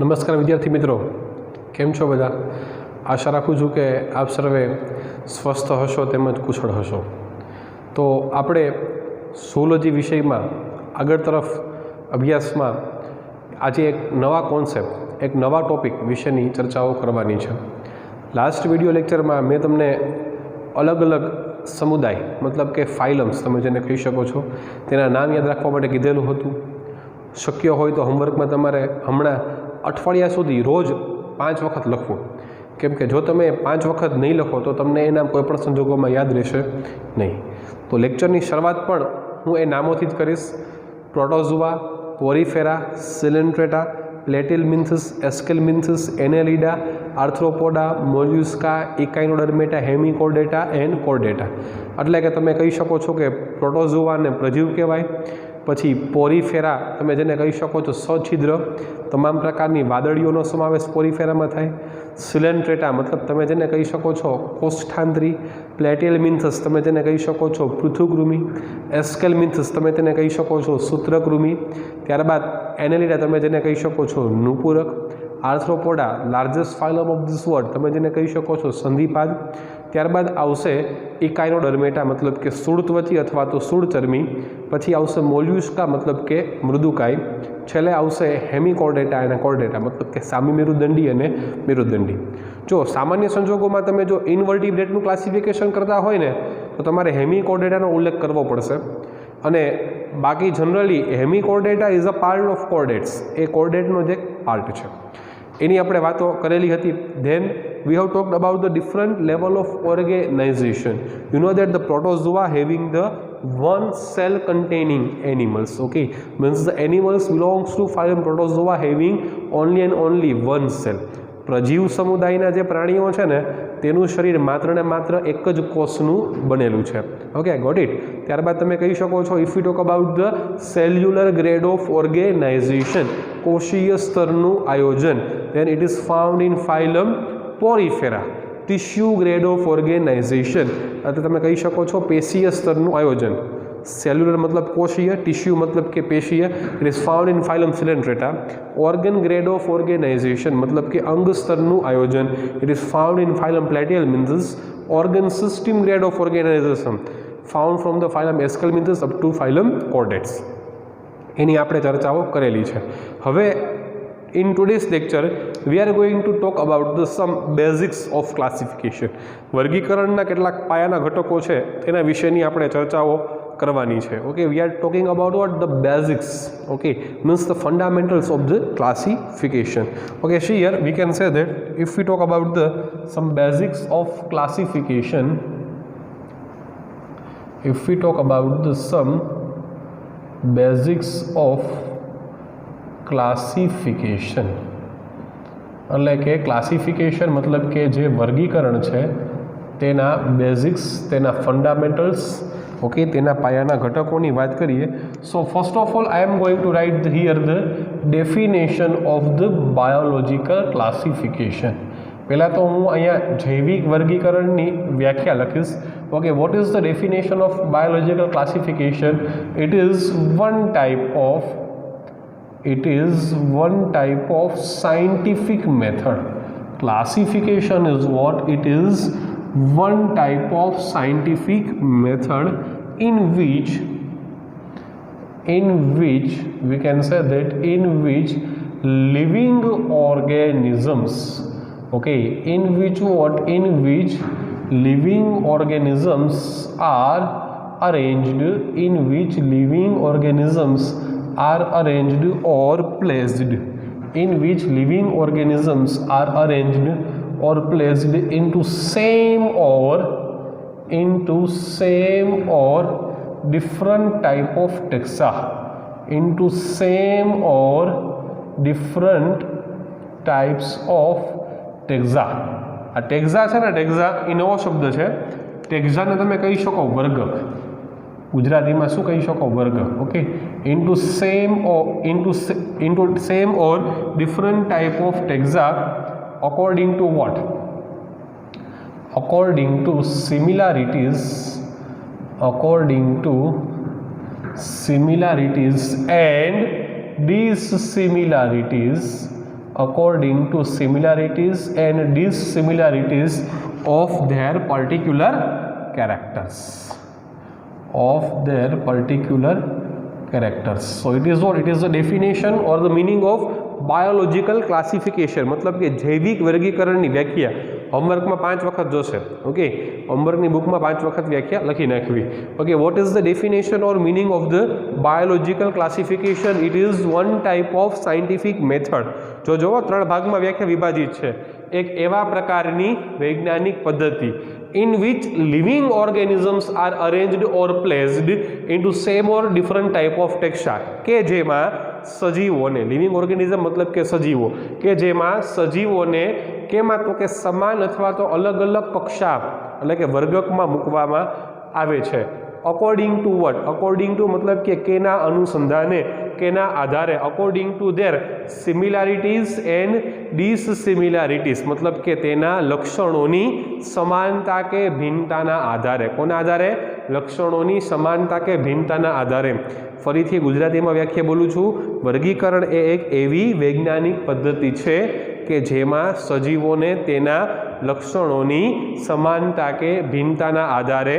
નમસ્કાર વિદ્યાર્થી મિત્રો, કેમ છો બધા? આશા રાખું છું કે આપ સર્વે સ્વસ્થ હશો તેમજ કુશળ હશો. તો આપણે ઝૂઓલોજી વિષયમાં આગળ તરફ અભ્યાસમાં આજે એક નવા કોન્સેપ્ટ, એક નવા ટૉપિક વિશેની ચર્ચાઓ કરવાની છે. લાસ્ટ વિડિયો લેક્ચરમાં મેં તમને અલગ અલગ સમુદાય મતલબ કે ફાઇલમ્સ તમે જેને કહી શકો છો તેના નામ યાદ રાખવા માટે કીધેલું હતું. શક્ય હોય તો હોમવર્કમાં તમારે હમણાં અઠવાડિયા સુધી રોજ 5 વખત લખવું, કેમ કે જો તમે 5 વખત નહીં લખો તો તમને એ નામ કોઈપણ સંજોગોમાં યાદ રહેશે નહીં. તો લેક્ચરની શરૂઆત પણ હું એ નામોથી જ કરીશ: પ્રોટોઝોઆ, પોરીફેરા, સિલેન્ટ્રેટા, પ્લેટિલમિન્થસ, એસ્કેલમિન્થસ, એનેલિડા, આર્થ્રોપોડા, મોલ્યુસ્કા, ઇકાઇનોડર્મેટા, હેમિકોર્ડેટા એન્ડ કોર્ડેટા. એટલે કે તમે કહી શકો છો કે પ્રોટોઝોઆને પ્રજીવ કહેવાય. પછી પોરીફેરા તમે જેને કહી શકો છો સછિદ્ર, તમામ પ્રકારની વાદળીઓનો સમાવેશ પોરીફેરામાં થાય. સિલેન્ટ્રેટા મતલબ તમે જેને કહી શકો છો કોષ્ઠાંતરી. પ્લેટિલમિન્થસ તમે જેને કહી શકો છો પૃથુકૃમિ. એસ્કેલમિન્થસ તમે તેને કહી શકો છો સૂત્રકૃમિ. ત્યારબાદ એનેલિડા તમે જેને કહી શકો છો નુપૂરક. આર્થ્રોપોડા લાર્જેસ્ટ ફાઇલમ ઓફ ધીસ વર્લ્ડ તમે જેને કહી શકો છો સંધિપાદ. ત્યારબાદ આવશે ઇકાઇનોડર્મેટા મતલબ કે સૂળત્વચી અથવા તો સૂળચર્મી. પછી આવશે મોલ્યુસ્કા મતલબ કે મૃદુકાય. છેલ્લે આવશે હેમિકોર્ડેટા અને કોર્ડેટા મતલબ કે સામી મેરુદંડી અને મેરુદંડી. જો સામાન્ય સંજોગોમાં તમે જો ઇન્વર્ટિબ્રેટનું ક્લાસિફિકેશન કરતા હોય ને તો તમારે હેમિકોર્ડેટાનો ઉલ્લેખ કરવો પડશે. અને બાકી generally hemichordata is a part of chordates, એ કોર્ડેટનો જ એક પાર્ટ છે. એની આપણે વાતો કરેલી હતી. Then we have talked about the different level of organization. You know that the protozoa having the one cell containing animals, okay, means the animals belongs to phylum protozoa having only and only one cell. પ્રજીવ સમુદાયના જે પ્રાણીઓ છે ને તેનું શરીર માત્ર ને માત્ર એક જ કોષનું બનેલું છે. Okay, got it. ત્યારબાદ તમે કહી શકો છો if you talk about the cellular grade of organisation, કોષીય સ્તરનું આયોજન, then it is found in phylum Porifera. Tissue grade of organisation એટલે તમે કહી શકો છો પેશીય સ્તરનું આયોજન. સેલ્યુલર મતલબ કોષીય, ટિશ્યુ મતલબ કે પેશીય. It is found in phylum Coelenterata. Organ grade of organisation મતલબ કે અંગ સ્તરનું આયોજન. It is found in phylum Platyhelminthes. Organ system grade of organisation found from the phylum Aschelminthes up to phylum chordates. એની આપણે ચર્ચાઓ કરેલી છે. હવે in today's lecture we are going to talk about the some basics of classification. વર્ગીકરણના કેટલાક પાયાના ઘટકો છે તેના વિશેની આપણે ચર્ચાઓ કરવાની છે. Okay, we are talking about what the basics, okay, means the fundamentals of the classification. Okay, so here we can say that if we talk about the some basics of classification, if we talk about the some basics of classification એટલે કે classification મતલબ કે જે વર્ગીકરણ છે તેના basics, તેના fundamentals, okay, તેના પાયાના ઘટકોની વાત કરીએ. So first of all I am going to write here the definition of the biological classification. પહેલાં તો હું અહીંયા જૈવિક વર્ગીકરણની વ્યાખ્યા લખીશ. Okay, what is the definition of biological classification? It is one type of scientific method. Classification is what? It is one type of scientific method in which we can say that in which living organisms, okay, in which living organisms are arranged, or placed, in which living organisms are arranged or placed into same or different type of taxa, into same or different types of taxa. આ ટેક્ઝા છે ને, ટેક્ઝા એ નવો શબ્દ છે. ટેક્ઝાને તમે કહી શકો વર્ગ, ગુજરાતીમાં શું કહી શકો? વર્ગ. Okay, into same or different type of taxa according to what? According to similarities and dissimilarities according to similarities and dissimilarities of their particular characters. So it is what? It is the definition or the meaning of biological classification, મતલબ કે જૈવિક વર્ગીકરણની વ્યાખ્યા હોમવર્કમાં 5 વખત જોશે. Okay, હોમવર્કની બુકમાં 5 વખત વ્યાખ્યા લખી નાખવી. Okay, what is the definition or meaning of the biological classification? It is one type of scientific method. જો 3 ભાગમાં વ્યાખ્યા વિભાજિત છે. એક એવા પ્રકારની વૈજ્ઞાનિક પદ્ધતિ in which living organisms are arranged or placed into same or different type of texture, કે જેમાં સજીવોને, લિવિંગ ઓર્ગેનિઝમ મતલબ કે સજીવો, કે જેમાં સજીવોને કેમાં તો કે સમાન અથવા તો અલગ અલગ કક્ષા એટલે કે વર્ગકમાં મૂકવામાં આવે છે. અકોર્ડિંગ ટુ વટ? અકોર્ડિંગ ટુ મતલબ કે કેના અનુસંધાને, કેના આધારે? અકોર્ડિંગ ટુ ધેર સિમિલારિટીઝ એન્ડ ડિસસિમિલારિટીઝ, મતલબ કે તેના લક્ષણોની સમાનતા કે ભિન્નતાના આધારે. કોના આધારે? લક્ષણોની સમાનતા કે ભિન્નતાના આધારે. ફરીથી ગુજરાતીમાં વ્યાખ્યા બોલું છું. વર્ગીકરણ એ એક એવી વૈજ્ઞાનિક પદ્ધતિ છે કે જેમાં સજીવોને તેના લક્ષણોની સમાનતા કે ભિન્નતાના આધારે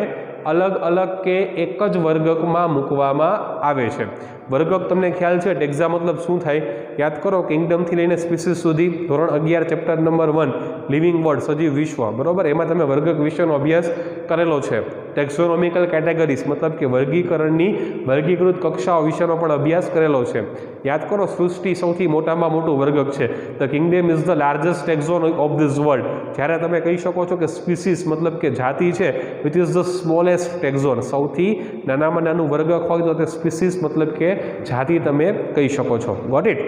અલગ અલગ કે એક જ વર્ગકમાં મૂકવામાં આવે છે. વર્ગક તમને ખ્યાલ છે, ટેક્ઝા મતલબ શું થાય? યાદ કરો, કિંગડમથી લઈને સ્પીસીસ સુધી, ધોરણ 11 ચેપ્ટર નંબર 1 લિવિંગ વર્લ્ડ, સજીવ વિશ્વ, બરોબર? એમાં તમે વર્ગક વિષયનો અભ્યાસ કરેલો છે. ટેક્સોનોમિકલ કેટેગરીઝ મતલબ કે વર્ગીકરણની વર્ગીકૃત કક્ષાઓ વિશેનો પણ અભ્યાસ કરેલો છે. યાદ કરો, સૃષ્ટિ સૌથી મોટામાં મોટું વર્ગક છે. The kingdom is the largest taxon of this world. જ્યારે તમે કહી શકો છો કે સ્પીસીસ મતલબ કે જાતિ છે, વિચ ઇઝ ધ સ્મોલેસ્ટ ટેક્ઝોન, સૌથી નાનામાં નાનું વર્ગક હોય તો તે સ્પીસીસ મતલબ કે જાતિ તમે કહી શકો છો. Got it?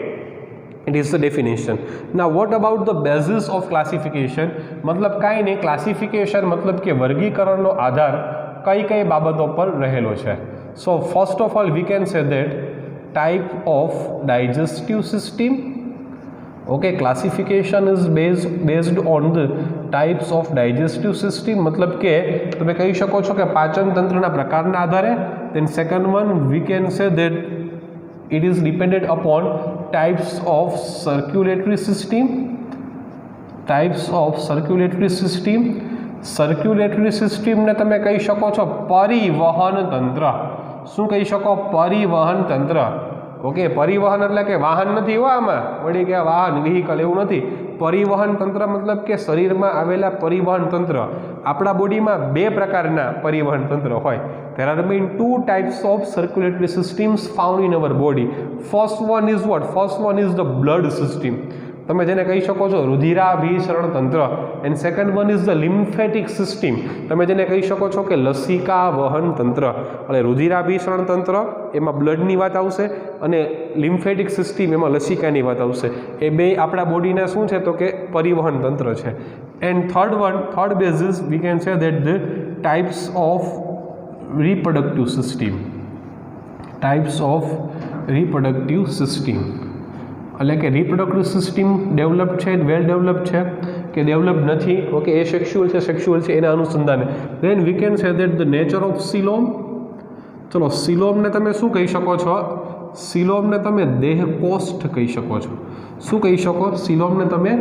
It is the definition. Now what about the basis of classification? मतलब કાંઈ નહીં, ક્લાસિફિકેશન મતલબ કે વર્ગીકરણનો આધાર કઈ બાબતો પર રહેલો છે. સો first of all V can say that type of digestive system. Okay, classification is based on the types of digestive system, મતલબ કે તમે કહી શકો છો કે પાચન તંત્રના પ્રકારના આધારે. Then second one we can say that it is dependent upon types of circulatory system. Circulatory system ને તમે કહી શકો છો પરિવહન તંત્ર. શું કહી શકો? પરિવહન તંત્ર. ઓકે, પરિવહન એટલે કે વાહન નથી હો, આમાં વળી કે વાહન વ્હીકલ એવું નથી. પરિવહન તંત્ર મતલબ કે શરીરમાં આવેલા પરિવહન તંત્ર. આપણા બોડીમાં 2 પ્રકારના પરિવહન તંત્ર હોય. There are been 2 types of circulatory systems found in our body. First one is what? First one is the blood system. તમે જેને કહી શકો છો રુધિરાભિસરણ તંત્ર. And second one is the lymphatic system. તમે જેને કહી શકો છો કે લસિકા વહન તંત્ર. એટલે રુધિરાભિસરણ તંત્ર એમાં બ્લડની વાત આવશે અને લિમ્ફેટિક સિસ્ટમ એમાં લસિકાની વાત આવશે. એ બે આપણા બોડીના શું છે તો કે પરિવહન તંત્ર છે. And third basis V can say that the types of reproductive system. એટલે કે રિપ્રોડક્ટિવ સિસ્ટમ ડેવલપ છે, વેલ ડેવલપ છે કે ડેવલપ નથી. ઓકે, એ સેક્સ્યુઅલ છે એના અનુસંધાને. Then we can say that the nature of coelom. ચલો, સિલોમને તમે શું કહી શકો છો? સિલોમને તમે દેહકોષ્ઠ કહી શકો છો. શું કહી શકો? સિલોમને તમે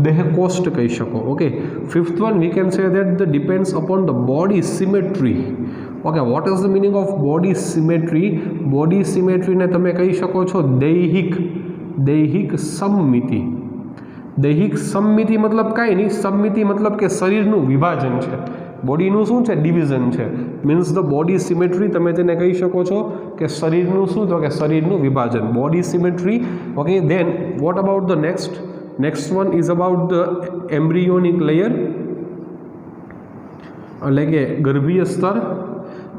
દેહકોષ્ઠ કહી શકો. Okay, fifth one we can say that the depends upon the body symmetry. Okay, what is the meaning of body symmetry? Body સિમેટ્રીને તમે કહી શકો છો દૈહિક સમમિતિ. દૈહિક સમમિતિ મતલબ કાંઈ નહીં, સમમિતિ મતલબ કે શરીરનું વિભાજન છે. બોડીનું શું છે? ડિવિઝન છે. મીન્સ ધ બોડી સિમેટ્રી તમે તેને કહી શકો છો કે શરીરનું શું? તો કે શરીરનું વિભાજન, body symmetry. Okay, then what about the next one is about the embryonic layer. એટલે કે ગર્ભીય સ્તર.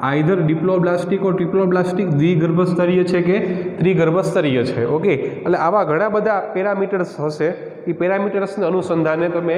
આઈધર ડિપ્લોબ્લાસ્ટિક ઓર ટ્રિપ્લોબ્લાસ્ટિક, દ્વિગર્ભસ્તરીય છે કે ત્રિગર્ભસ્તરીય છે. ઓકે, એટલે આવા ઘણા બધા પેરામીટર્સ હશે. એ પેરામીટર્સને અનુસંધાને તમે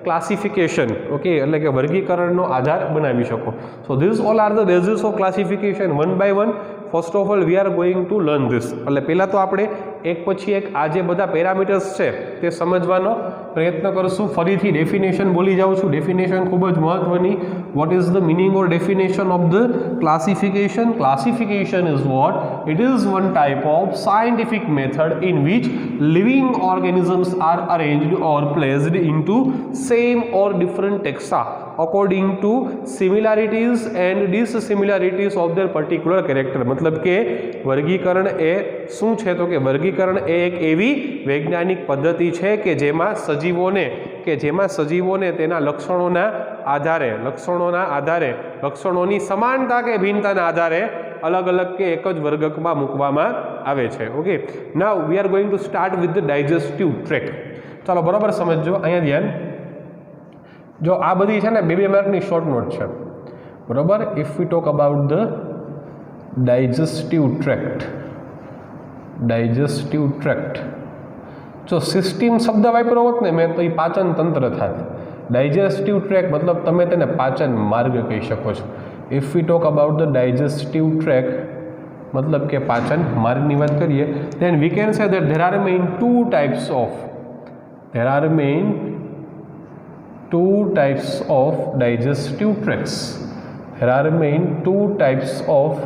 ક્લાસિફિકેશન, ઓકે, એટલે કે વર્ગીકરણનો આધાર બનાવી શકો. So this all are the basis of classification. One by one first of all we are going to learn this. એટલે પહેલાં તો આપણે एक पछी एक आ जे बधा पेरामीटर्स छे ते समजवानो प्रयत्न करशुं। फरीथी डेफिनेशन बोली जाऊं छुं। डेफिनेशन खूब ज महत्वनी। व्हाट इज द मीनिंग और definition of the classification? Classification is what? It is one type of scientific method in which living organisms are arranged और प्लेस्ड इनटू सेम और different taxa according to similarities and dissimilarities of their particular character. मतलब के वर्गीकरण ए शुं छे तो के वर्गीकरण ए एक एवी वैज्ञानिक पद्धति छे के जेमां सजीवोने तेना लक्षणोना आधारे लक्षणोनी समानता के भिन्नताना आधारे अलग अलग के एक ज वर्गकमां मूकवामां आवे छे। Okay, now we are going to start with the digestive tract. चलो बराबर समझो। अहींया ध्यान जो आ बधी छे ने 2 मार्कनी शॉर्ट नोट छे बराबर। If we talk about the digestive tract जो सिस्टम शब्द वापरो होत ने मैं तो ये पाचन तंत्र थात। डाइजेस्टिव ट्रेक मतलब तमे तेने पाचन मार्ग कही शको छो। If we talk about the digestive tract मतलब के पाचन मार्ग की बात करिए then we can say that there are main two types of digestive tracts. There are main two types of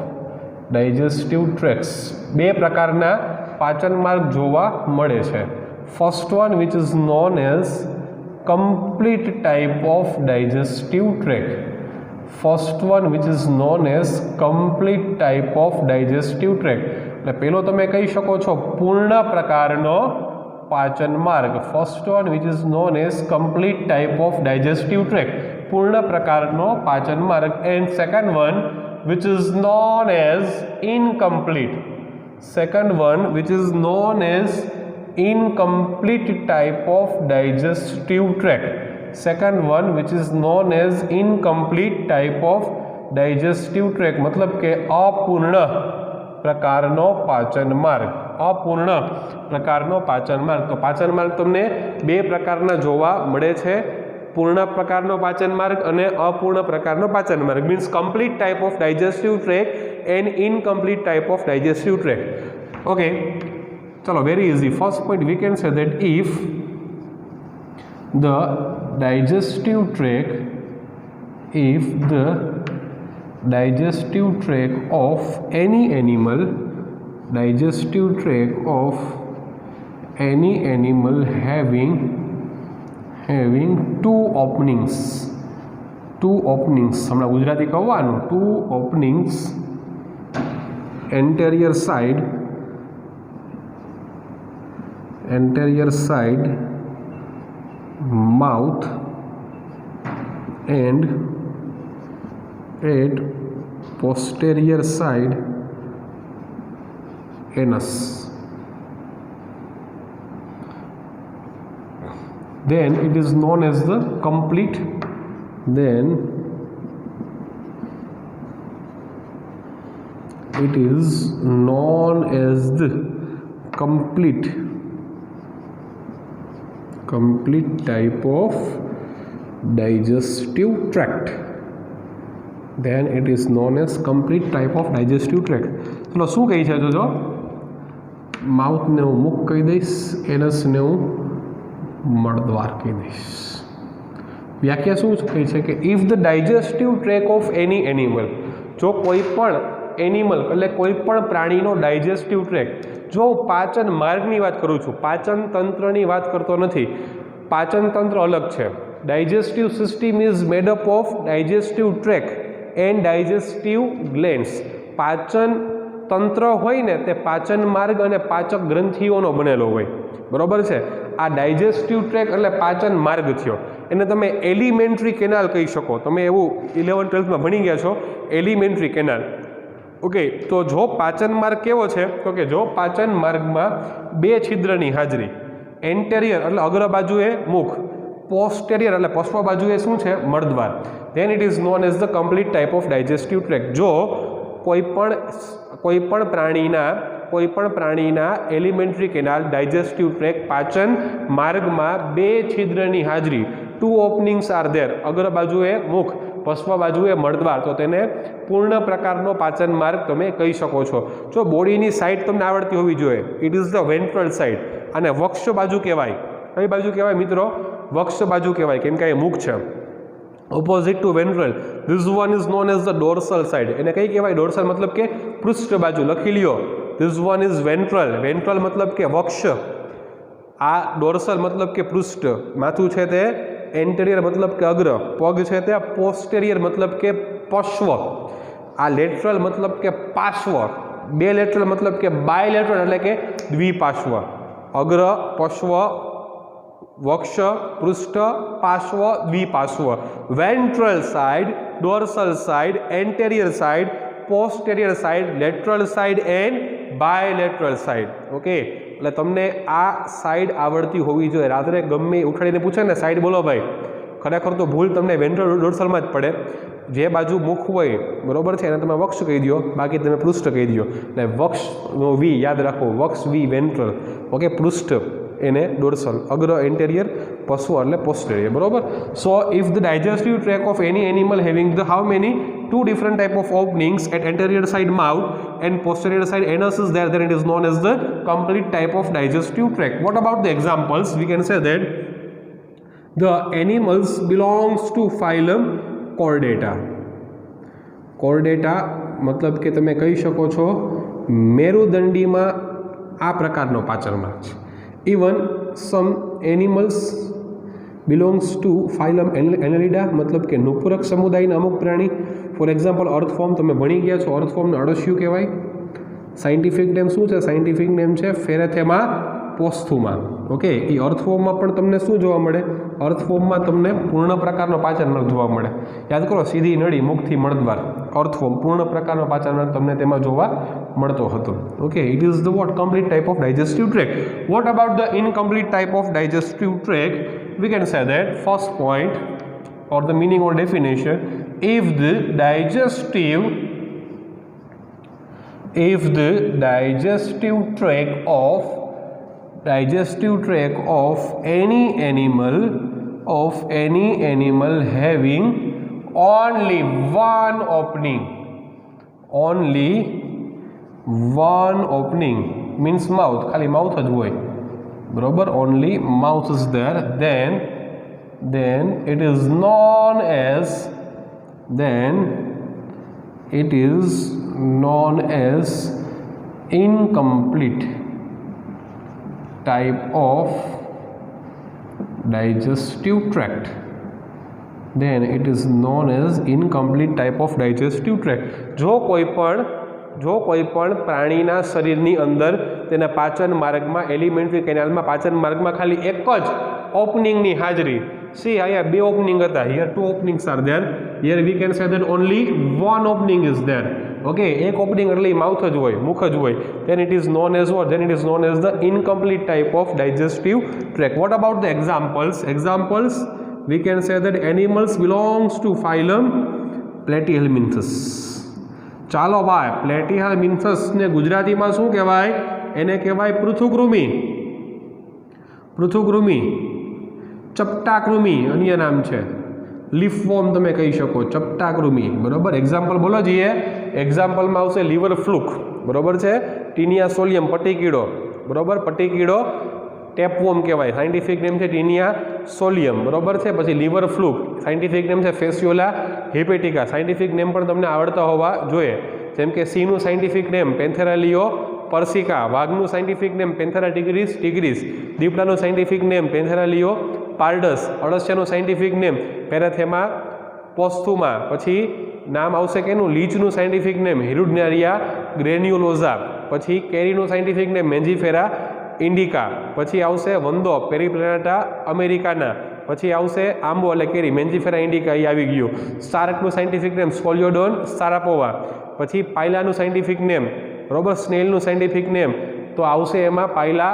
digestive tracts. बे प्रकारना पाचन मार्ग जोवा मळे छे। First one which is known as complete type of digestive tract. First one which is known as complete type of digestive tract એટલે પેલો તમે કહી શકો છો પૂર્ણ પ્રકારનો પાચન માર્ગ। First one which is known as complete type of digestive tract પૂર્ણ પ્રકારનો પાચન માર્ગ। And second one which is known as incomplete. Second one which is known as incomplete type of digestive tract. Second one which is known as incomplete type of digestive tract मतलब के अपूर्ण प्रकारनो पाचन मार्ग। अपूर्ण प्रकारनो पाचन मार्ग। तो पाचन मार्ग तमने बे प्रकारना जोवा मळे छे। पूर्ण प्रकारनो पाचन मार्ग अने अपूर्ण प्रकारनो पाचन मार्ग means complete type of digestive tract and incomplete type of digestive tract. Okay, चलो very easy. First point we can say that if the digestive tract of any animal having two openings हमणां गुजराती कहवानुं two openings anterior side mouth and at posterior side anus, then it is known as the complete complete type of digestive tract। then it is known as complete type of digestive tract। चलो शू कही है जो mouth ने हूँ मुख कही दईश, anus ने हूँ मळद्वार कही दईश। व्याख्या शू कही है कि if the digestive tract of any animal जो कोईपण एनिमल એટલે કોઈપણ પ્રાણીનો ડાયજેસ્ટિવ ટ્રેક જો પાચન માર્ગની વાત કરું છું, પાચન તંત્રની વાત કરતો નથી। પાચન તંત્ર અલગ છે। Digestive system is made up of digestive track and digestive glands. પાચન તંત્ર હોય ને તે પાચન માર્ગ અને પાચક ગ્રંથિઓનો બનેલો હોય બરોબર છે। આ ડાયજેસ્ટિવ ટ્રેક એટલે પાચન માર્ગ થયો। એને તમે એલિમેન્ટરી કેનાલ કહી શકો। તમે એવું 11-12માં ભણી ગયા છો એલિમેન્ટરી કેનાલ। ओके, तो जो पाचन मार्ग केवो छे तो कि जो पाचन मार्ग में बे छिद्रनी हाजरी, एंटेरियर एटले अग्र बाजुए मुख, पोस्टेरियर एटले पश्व बाजुए शुं छे मळद्वार, then it is known as the complete type of digestive tract. जो कोईपण प्राणीना एलिमेंटरी केनाल डाइजेस्टिव ट्रेक पाचन मार्ग में बे छिद्रनी हाजरी, टू ओपनिंग्स आर देर, अग्र बाजुए मुख, પશ્વ બાજુએ મળદ્વાર, તો તેને પૂર્ણ પ્રકારનો પાચન માર્ગ તમે કહી શકો છો. જો બોડીની સાઈડ તમને આવડતી હોવી જોઈએ, it is the ventral side. અને વક્ષ બાજુ કહેવાય. કઈ બાજુ કહેવાય મિત્રો? વક્ષ બાજુ કહેવાય, કેમ કે એ મુખ છે. Opposite to ventral, this one is known as the dorsal side. એને કઈ કહેવાય? ડોર્સલ મતલબ કે પૃષ્ઠ બાજુ. લખી લ્યો, this one is ventral. Ventral મતલબ કે વક્ષ, આ ડોર્સલ મતલબ કે પૃષ્ઠ. માથું છે તે એન્ટેરિયર મતલબ કે અગ્ર, પગ છે તે પોસ્ટેરિયર મતલબ કે પશ્વ, આ લેટરલ મતલબ કે પાર્શ્વ, બે લેટરલ મતલબ કે બાયલેટરલ એટલે કે દ્વિપાર્શ્વ. અગ્ર, પશ્વ, વક્ષ, પૃષ્ઠ, પાર્શ્વ, દ્વિપાર્શ્વ. Ventral side, dorsal side, anterior side, posterior side, lateral side and bilateral side. Okay, એટલે તમને આ સાઇડ આવડતી હોવી જોઈએ. રાત્રે ગમે ઉઠાડીને પૂછે ને સાઇડ બોલો ભાઈ, ખરેખર તો ભૂલ તમને વેન્ટ્રલ ડોર્સલમાં જ પડે. જે બાજુ મુખ હોય બરોબર છે એને તમે વક્ષ કહી દો, બાકી તમે પૃષ્ઠ કહી દો. એટલે વક્ષનો વી યાદ રાખો, વક્ષ વી વેન્ટ્રલ, ઓકે. પૃષ્ઠ એને ડોર્સલ, અગ્ર એન્ટેરિયર, પશ્વ એટલે પોસ્ટેરિયર, બરોબર. સો if the digestive track of any animal having the how many two different type of openings at anterior side mouth and posterior side anus is there, then it is known as the complete type of digestive tract. What about the examples? We can say that the animals belongs to phylum Chordata. Chordata मतलब કે તમે કહી શકો છો મેરુદંડીમાં આ પ્રકારનો પાચન માર્ગ છે. Even some animals belongs to phylum Annelida, मतलब કે નુપુરક સમુદાયના અમુક પ્રાણી. ફોર એક્ઝામ્પલ અર્થફોર્મ તમે ભણી ગયા છો, અર્થફોર્મને અળસિયું કહેવાય. સાયન્ટિફિક નેમ શું છે? સાયન્ટિફિક નેમ છે ફેરેથેમા પોસ્થુમા. ઓકે, એ અર્થફોર્મમાં પણ તમને શું જોવા મળે? અર્થફોર્મમાં તમને પૂર્ણ પ્રકારનો પાચન માર્ગ જોવા મળે. યાદ કરો, સીધી નળી, મુખથી મળદ્વાર, અર્થફોર્મ, પૂર્ણ પ્રકારનો પાચન માર્ગ તમને તેમાં જોવા મળતો હતો. Okay, it is the what? Complete type of digestive tract. What about the incomplete type of digestive track? We can say that first point or the meaning or definition, if the digestive tract of any animal having only one opening means mouth, ખાલી mouth જ હોય, બરોબર, only mouth is there, then it is known as incomplete type of digestive tract. Then it is known as incomplete type of digestive tract. જો કોઈ પણ પ્રાણીના શરીરની અંદર તેના પાચન માર્ગમાં, એલિમેન્ટરી કેનાલમાં પાચન માર્ગમાં ખાલી એક જ ઓપનિંગની હાજરી. સી, અહીંયા બે ઓપનિંગ હતા, here two openings are there, here we can say that only one opening is there. Okay, એક ઓપનિંગ એટલે માઉથ જ હોય, મુખ જ હોય. Then it is known as what? Then it is known as the incomplete type of digestive tract. What about the examples? We can say that animals belongs to phylum Platyhelminthes. ચાલો ભાઈ, પ્લેટીહેલ્મિન્થસને ગુજરાતીમાં શું કહેવાય? એને કહેવાય પૃથુકૃમિ. ચપટાકૃમિ અન્ય નામ છે. લીફવોર્મ તમે કહી શકો, ચપટાકૃમિ, બરોબર. એક્ઝામ્પલ બોલો જઈએ. એક્ઝામ્પલમાં આવશે લીવર ફ્લુક, બરોબર છે. ટીનિયા સોલિયમ, પટીકીડો, બરોબર. પટીકીડો ટેપવોર્મ કહેવાય, સાયન્ટિફિક નેમ છે ટીનિયા સોલિયમ, બરોબર છે. પછી લીવર ફ્લુક, સાયન્ટિફિક નેમ છે ફેસ્યુલા હેપેટિકા. સાયન્ટિફિક નેમ પણ તમને આવડતા હોવા જોઈએ. જેમ કે સીનું સાયન્ટિફિક નેમ પેન્થેરાલિયો પરસિકા, વાઘનું સાયન્ટિફિક નેમ પેન્થેરા ટિગ્રીસ, દીપડાનું સાયન્ટિફિક નેમ પેન્થેરાલિયો પાર્ડસ, અળસિયાનું સાયન્ટિફિક નેમ પેરેથેમા પોસ્થુમા. પછી નામ આવશે કે એનું લીચનું સાયન્ટિફિક નેમ હિરુડનેરિયા ગ્રેન્યુલોઝા. પછી કેરીનું સાયન્ટિફિક નેમ મેન્જીફેરા ઇન્ડિકા. પછી આવશે વંદો, પેરીપ્લેનેટા અમેરિકાના. પછી આવશે આંબો એટલે કેરી, મેન્જીફેરા ઇન્ડિકા, એ આવી ગયું. શાર્કનું સાયન્ટિફિક નેમ સ્કોલિયોડોન સારાપોવા. પછી પાયલાનું સાયન્ટિફિક નેમ, બરોબર. સ્નેલનું સાયન્ટિફિક નેમ તો આવશે એમાં પાયલા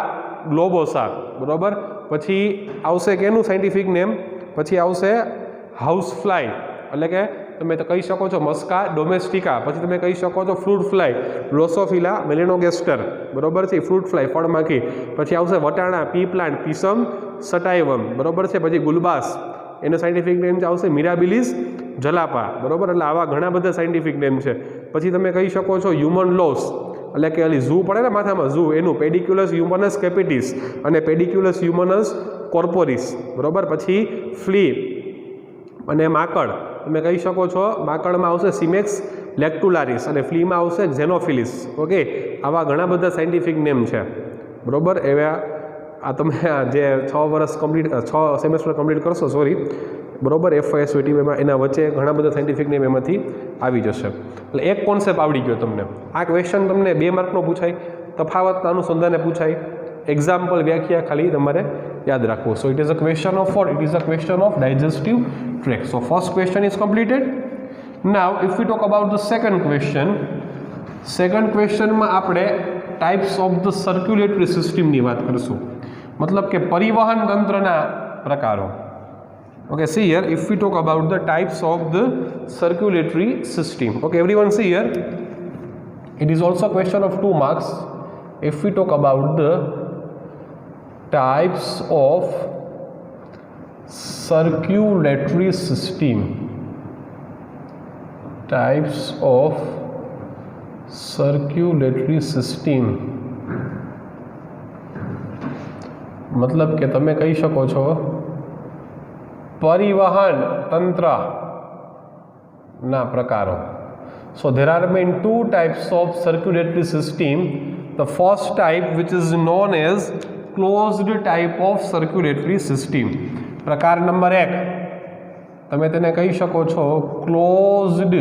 ગ્લોબોસા, બરોબર. પછી આવશે કે એનું સાયન્ટિફિક નેમ, પછી આવશે હાઉસ ફ્લાય એટલે કે તમે તો કહી શકો છો મસ્કા ડોમેસ્ટિકા. પછી તમે કહી શકો છો ફ્રૂટ ફ્લાય, ડ્રોસોફિલા મેલેનોગેસ્ટર, બરોબર છે, ફ્રૂટ ફ્લાય, ફળમાખી. પછી આવશે વટાણા, પી પ્લાન્ટ, પીસમ સટાઇવમ, બરોબર છે. પછી ગુલબાસ, એનો સાયન્ટિફિક નેમ આવશે મિરાબિલિસ જલાપા, બરાબર. એટલે આવા ઘણા બધા સાયન્ટિફિક નેમ છે. પછી તમે કહી શકો છો હ્યુમન લોસ, એટલે કે અલી ઝૂ પડે ને માથામાં, ઝૂ, એનું પેડિક્યુલસ હ્યુમનસ કેપિટિસ અને પેડિક્યુલસ હ્યુમનસ કોર્પોરિસ, બરાબર. પછી ફ્લી અને માકડ, તમે કહી શકો છો માકડમાં આવશે સિમેક્સ લેક્ટુલારિસ અને ફ્લીમાં આવશે ઝેનોફિલિસ. ઓકે, આવા ઘણા બધા સાયન્ટિફિક નેમ છે, બરાબર. એવા આ તમે જે 6 વર્ષ કમ્પ્લીટ 6 સેમેસ્ટર કમ્પ્લીટ કરશો, સોરી, બરાબર, FYS VTમાં એના વચ્ચે ઘણા બધા સાયન્ટિફિક નેમ એમાંથી આવી જશે. એટલે એક કોન્સેપ્ટ આવડી ગયો તમને. આ ક્વેશ્ચન તમને 2 માર્કનો પૂછાય, તફાવતના અનુસંધાને પૂછાય, એક્ઝામ્પલ વ્યાખ્યા ખાલી તમારે યાદ રાખવું. So it is a question of what? It is a question of digestive tract. So first question is completed. Now if we talk about the second question, second ક્વેશ્ચનમાં આપણે ટાઈપ્સ ઓફ ધ સર્ક્યુલેટરી સિસ્ટમની વાત કરીશું, મતલબ કે પરિવહન તંત્રના પ્રકારો. Okay, see here, if we talk about the types of the circulatory system. Okay, everyone see here, it is also a question of 2 marks. If we talk about the types of circulatory system, types of circulatory system, मतलब કે તમે કહી શકો છો પરિવહન તંત્રના પ્રકારો. So there are main 2 types of circulatory system. The first type, which is known as closed type of circulatory system. પ્રકાર નંબર 1 તમે તેને કહી શકો છો closed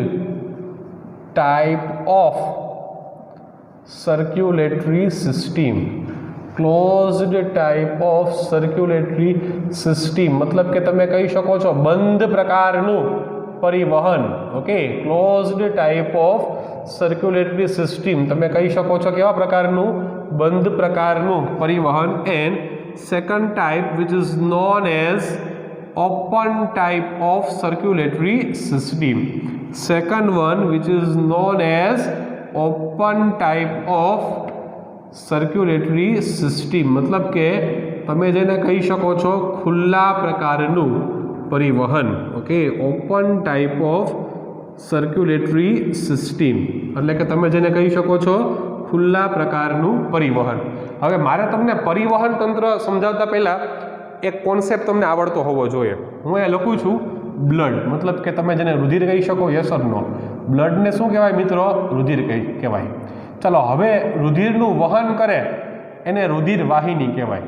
type of circulatory system. Closed type of circulatory system, મતલબ કે તમે કહી શકો છો બંધ પ્રકારનું પરિવહન. Okay, closed type of circulatory system, તમે કહી શકો છો કેવા પ્રકારનું? બંધ પ્રકારનું પરિવહન. And second type which is known as open type of circulatory system. Second one which is known as open type of circulatory system, મતલબ કે તમે જેને કહી શકો છો ખુલ્લા પ્રકારનું પરિવહન. Okay, open type of circulatory system, એટલે કે તમે જેને કહી શકો છો ખુલ્લા પ્રકારનું પરિવહન. હવે મારે તમને પરિવહન તંત્ર સમજાવતા પહેલાં એક કોન્સેપ્ટ તમને આવડતો હોવો જોઈએ. હું એ લખું છું બ્લડ, મતલબ કે તમે જેને રુધિર કહી શકો, યસ ઓર નો? બ્લડને શું કહેવાય મિત્રો? રુધિર કહેવાય. ચાલો, હવે રુધિરનું વહન કરે એને રુધિર વાહિની કહેવાય.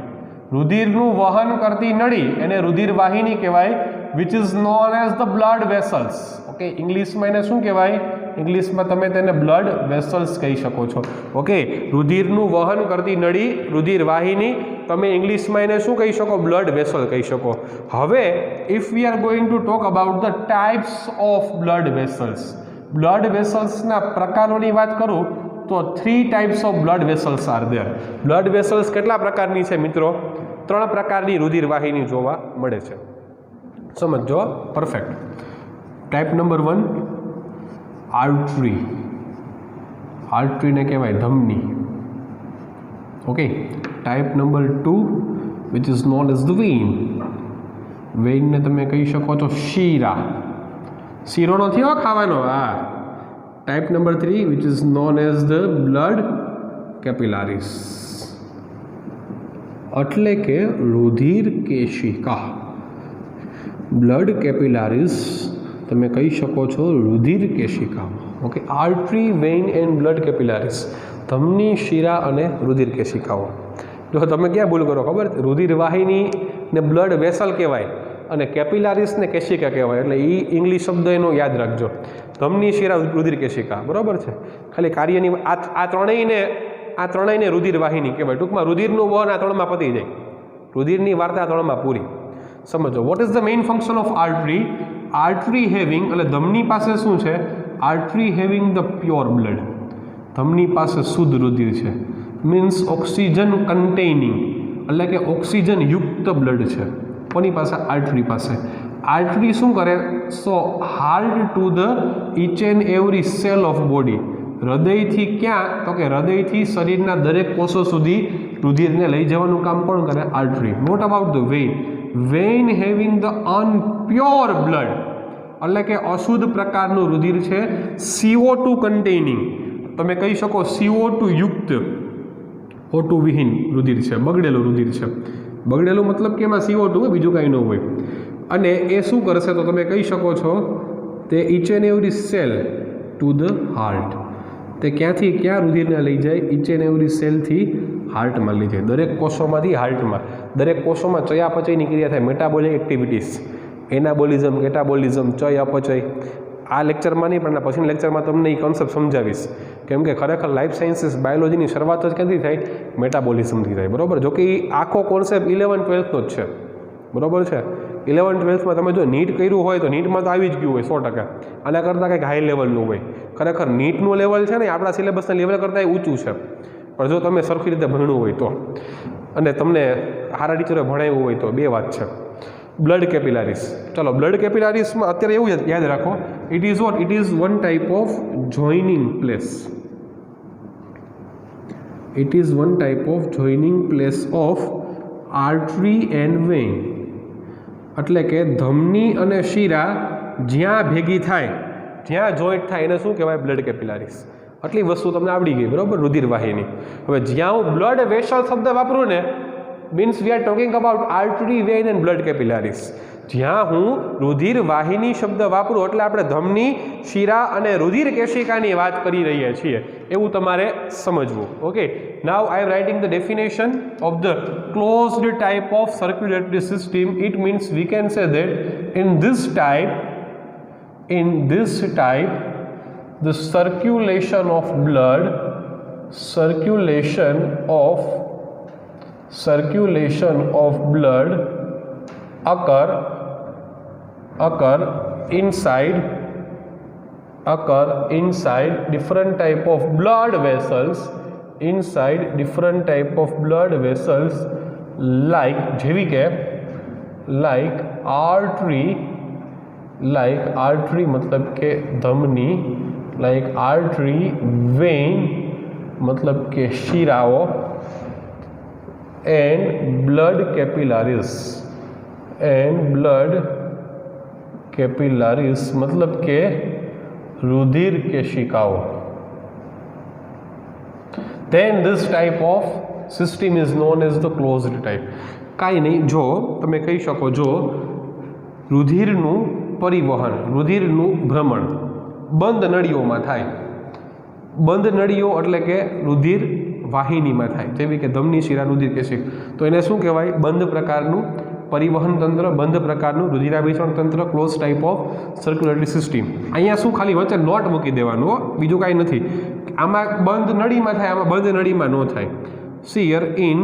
રુધિરનું વહન કરતી નળી એને રુધિર વાહિની કહેવાય, which is known as the blood vessels. Okay, ઇંગ્લિશમાં એને શું કહેવાય? ઇંગ્લિશમાં તમે તેને બ્લડ વેસલ્સ કહી શકો છો. ઓકે, રુધિરનું વહન કરતી નળી રુધિર વાહિની, તમે ઇંગ્લિશમાં એને શું કહી શકો? બ્લડ વેસલ કહી શકો. હવે if we are going to talk about the types of blood vessels, blood વેસલ્સના પ્રકારોની વાત કરું તો 3 types of blood vessels are there. Blood vessels કેટલા પ્રકારની છે મિત્રો? 3 પ્રકારની રુધિર વાહિની જોવા મળે છે. સમજો પરફેક્ટ. Type number 1 artery. આર્ટરીને કહેવાય ધમની. Okay, type number 2 which is known as the vein. વેઇનને તમે કહી શકો છો શીરા. શીરો નથી હો ખાવાનો. હા, type number 3 which is known as the blood capillaries, એટલે કે રુધિર કેશિકા. બ્લડ કેપિલારીઝ તમે કહી શકો છો રુધિર કેશિકા. Okay, artery, vein and blood capillaries, ધમની, શિરા અને રુધિર કેશિકાઓ. જો તમે ક્યાં ભૂલ કરો ખબર? રુધિર વાહિની ને બ્લડ વેસલ કહેવાય અને કેપિલારીસ ને કેશિકા કહેવાય. એટલે એ ઇંગ્લિશ શબ્દ એનો યાદ રાખજો. ધમની, શિરા, રુધિર કેશિકા, બરાબર છે. ખાલી કાર્યની આ ત્રણેયને રુધિર વાહિની કહેવાય. ટૂંકમાં રુધિરનું વહન આ 3માં પતી જાય. રુધિરની વાર્તા 3માં પૂરી. સમજો vote is the main function of artery? Artery having, એટલે ધમની પાસે શું છે? Artery having the pure blood. ધમની પાસે શુદ્ધ રુધિર છે, મીન્સ ઓક્સિજન કન્ટેનિંગ, એટલે કે ઓક્સિજન યુક્ત બ્લડ છે. કોની પાસે? આર્ટરી પાસે. આર્ટરી શું કરે? So hard to the each and every cell of body. હૃદયથી ક્યાં? તો કે હૃદયથી શરીરના દરેક કોષો સુધી રુધિરને લઈ જવાનું કામ કોણ કરે? Artery. What about the vein? Vein having the unpure blood, એટલે કે અશુદ્ધ પ્રકારનું રુધિર છે, CO2 કન્ટેનિંગ, તમે કહી શકો CO2 યુક્ત O2 વિહીન રુધિર છે, બગડેલું રુધિર છે. બગડેલું મતલબ કે એમાં CO2 બીજું કાંઈ ન હોય. અને એ શું કરશે તો તમે કહી શકો છો તે each and every cell to the heart, તે ક્યાંથી ક્યાં રુધિરને લઈ જાય, ઇચ એન્ડ એવરી સેલથી હાર્ટમાં લઈ જાય, દરેક કોષોમાંથી હાર્ટમાં. દરેક કોષોમાં ચયાપચયની ક્રિયા થાય, મેટાબોલિક એક્ટિવિટીઝ, એનાબોલિઝમ, કેટાબોલિઝમ, ચય અપચય. આ લેક્ચરમાં નહીં પણ પછીના લેક્ચરમાં તમને એ કોન્સેપ્ટ સમજાવીશ, કેમ કે ખરેખર લાઈફ સાયન્સીસ બાયોલોજીની શરૂઆત જ ક્યાંથી થાય, મેટાબોલિઝમથી થાય. બરાબર, જો કે એ આખો કોન્સેપ્ટ 11-12નો જ છે. બરાબર છે, 11-12માં તમે જો નીટ કર્યું હોય તો નીટમાં તો આવી જ ગયું હોય 100%. આના કરતાં કંઈક હાઈ લેવલનું હોય. ખરેખર નીટનું લેવલ છે ને આપણા સિલેબસના લેવલ કરતાં ઊંચું છે, પણ જો તમે સરખી રીતે ભણ્યું હોય તો, અને તમને સારા ટીચરે ભણાવ્યું હોય તો બે વાત છે. બ્લડ કેપિલારીસ, ચાલો બ્લડ કેપિલારીસમાં અત્યારે એવું યાદ રાખો, it is what, it is one type of joining place. It is one type of joining place of artery and vein. એટલે કે ધમની અને શીરા જ્યાં ભેગી થાય, જ્યાં જોઈન્ટ થાય એને શું કહેવાય, બ્લડ કેપિલારીસ. આટલી વસ્તુ તમને આવડી ગઈ. બરાબર, રુધિરવાહિની. હવે જ્યાં હું બ્લડ વેસલ શબ્દ વાપરું ને, means we are talking about artery, vein and blood capillaries. જ્યાં હું રુધિર વાહિની શબ્દ વાપરું એટલે આપણે ધમની, શીરા અને રુધિર કેશિકાની વાત કરી રહ્યા છીએ, એવું તમારે સમજવું. Okay, now I am writing the definition of the closed type of circulatory system. It means we can say that in this type the circulation of blood occur inside different type of blood vessels, like જેવી કે like artery मतलब के धमनी, like artery, vein मतलब के शिराओ, and blood capillaries मतलब के रुधिर केशिकाओ. Then this type of system is known as the closed type. કાંઈ નહીં, જો તમે કહી શકો, જો રુધિરનું પરિવહન, રુધિરનું ભ્રમણ બંધ નળીઓમાં થાય, બંધ નળીઓ એટલે કે રુધિર વાહિનીમાં થાય, જેવી કે ધમની, શિરા, રુધિર કેશિક, તો એને શું કહેવાય, બંધ પ્રકારનું પરિવહન તંત્ર, બંધ પ્રકારનું રુધિરાભિસરણ તંત્ર, close type of circulatory system. અહીંયા શું ખાલી વચ્ચે નોટ મૂકી દેવાનું, બીજું કાંઈ નથી. આમાં બંધ નળીમાં થાય, આમાં બંધ નળીમાં ન થાય. C here in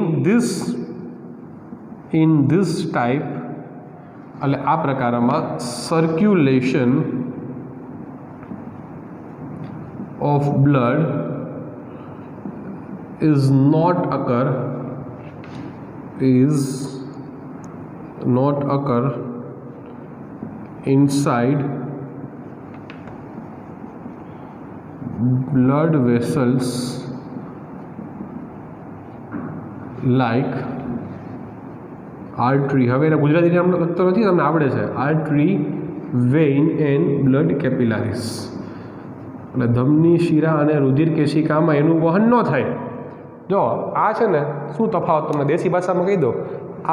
this type, એટલે આ પ્રકારમાં circulation of blood is not occur inside blood vessels like artery. હવે એના ગુજરાતી નામ લખતો નથી, તમને આવડે છે, artery, vein and blood capillaries. એટલે ધમની, શીરા અને રુધિર કેશિકામાં એનું વહન ન થાય. જો આ છે ને, શું તફાવત તમને દેશી ભાષામાં કહી દો,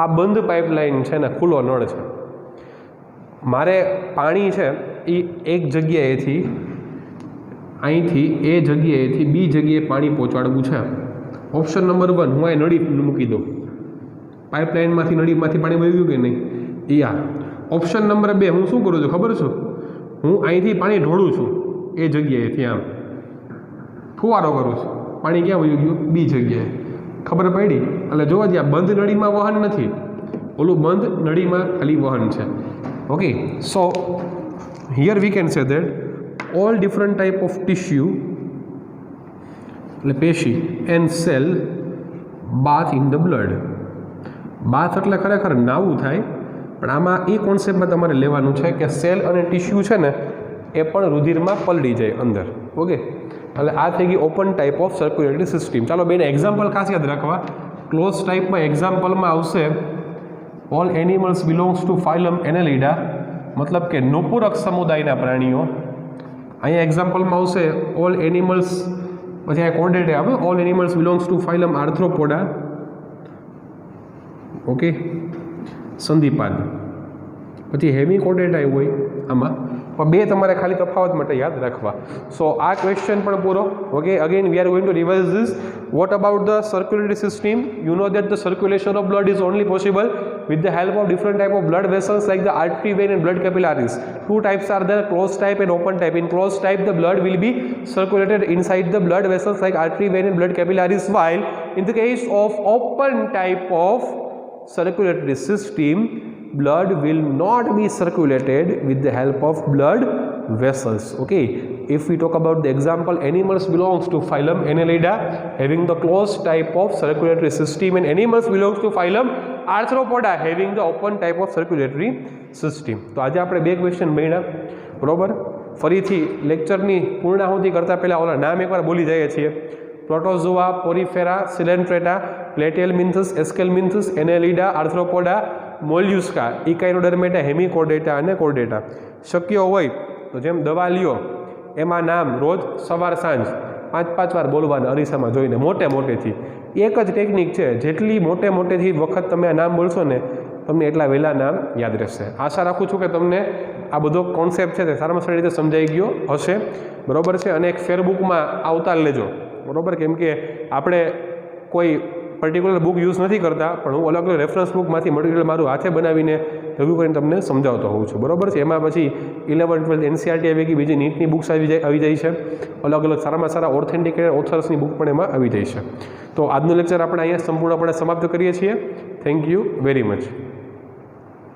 આ બંધ પાઇપલાઇન છે ને ખુલ્લો નળ છે. મારે પાણી છે એ એક જગ્યાએથી, અહીંથી એ જગ્યાએથી બી જગ્યાએ પાણી પહોંચાડવું છે. ઓપ્શન નંબર 1, હું અહીં નળી મૂકી દઉં, પાઇપલાઇનમાંથી નળીમાંથી પાણી વહી ગયું કે નહીં, યા. ઓપ્શન નંબર 2, હું શું કરું છું ખબર છું, હું અહીંથી પાણી ઢોળું છું એ જગ્યાએથી, આમ ફુવારો કરું છું, પાણી ક્યાં વયું ગયું, બી જગ્યાએ. ખબર પડી? એટલે જોવા જ્યાં બંધ નળીમાં વહન નથી, ઓલું બંધ નળીમાં ખાલી વહન છે. Okay, so here we can say that all different type of tissue, એટલે પેશી, and cell bath in the blood. Bath એટલે ખરેખર નાવું થાય, પણ આમાં એ કોન્સેપ્ટમાં તમારે લેવાનું છે કે સેલ અને ટિશ્યુ છે ને એ પણ રુધિરમાં પલળી જાય અંદર. ઓકે, એટલે આ થઈ ગઈ open type of circulatory system. ચાલો બેને એક્ઝામ્પલ ખાસ યાદ રાખવા. ક્લોઝ ટાઈપમાં એક્ઝામ્પલમાં આવશે ઓલ એનિમલ્સ બિલોંગ્સ ટુ ફાઇલમ એનેલિડા, मतलब કે નુપુરક સમુદાયના પ્રાણીઓ. અહીંયા એક્ઝામ્પલમાં આવશે ઓલ એનિમલ્સ, પછી આ કોર્ડેટ આવે all animals belongs to phylum Arthropoda. Okay, સંધિપાદ. પછી હેમી કોર્ડેટ આવ્યું હોય આમાં, પણ બે તમારે ખાલી તફાવત માટે યાદ રાખવા. સો આ ક્વેશ્ચન પણ પૂરો. Okay, again we are going to revise this. What about the circulatory system? You know that the circulation of blood is only possible with the help of different type of blood vessels like the artery, vein and blood capillaries. Two types are there, closed type and open type. In closed type the blood will be circulated inside the blood vessels like artery, vein and blood capillaries, while in the case of open type of circulatory system blood will not be circulated with the help of blood vessels. Okay, if we talk about the example, animals belongs to phylum Annelida having the closed type of circulatory system, and animals belongs to phylum Arthropoda having the open type of circulatory system. તો આજે આપણે બે question મળ્યા, બરોબર. ફરીથી લેક્ચરની પૂર્ણાહુતિ કરતાં પહેલાં ઓલા નામ એકવાર બોલી જઈએ છીએ. પ્રોટોઝોઆ, પોરીફેરા, સિલેન્ટ્રેટા, પ્લેટિયલમિન્થસ, એસ્કેલમિન્થસ, એનેલિડા, આર્થ્રોપોડા, મોલ્યુસ્કા, ઇકાઇનોડર્મેટા, હેમિકોર્ડેટા અને કોર્ડેટા. શક્ય હોય તો જેમ દવા લ્યો એમાં નામ રોજ સવાર સાંજ 5-5 વાર બોલવાના અરીસામાં જોઈને મોટેથી. એક જ ટેકનિક છે, જેટલી મોટેથી વખત તમે આ નામ બોલશો ને તમને એટલા વહેલા નામ યાદ રહેશે. આશા રાખું છું કે તમને આ બધો કોન્સેપ્ટ છે તે સારામાં સારી રીતે સમજાઈ ગયો હશે, બરોબર છે. અને એક ફેરબુકમાં આવતા લેજો, બરોબર, કેમ કે આપણે કોઈ પર્ટિક્યુલર બુક યુઝ નથી કરતા, પણ હું અલગ અલગ રેફરન્સ બુકમાંથી મટીરિયલ મારું હાથે બનાવીને રિવ્યૂ કરીને તમને સમજાવતો હોઉં છું, બરોબર છે. એમાં પછી 11-12 એનસીઆરટી આવી ગઈ, બીજી નીટની બુક્સ આવી જાય છે, અલગ અલગ સારામાં સારા ઓથેન્ટિકેટેડ ઓથર્સની બુક પણ એમાં આવી જાય છે. તો આજનું લેક્ચર આપણે અહીંયા સંપૂર્ણપણે સમાપ્ત કરીએ છીએ. Thank you very much.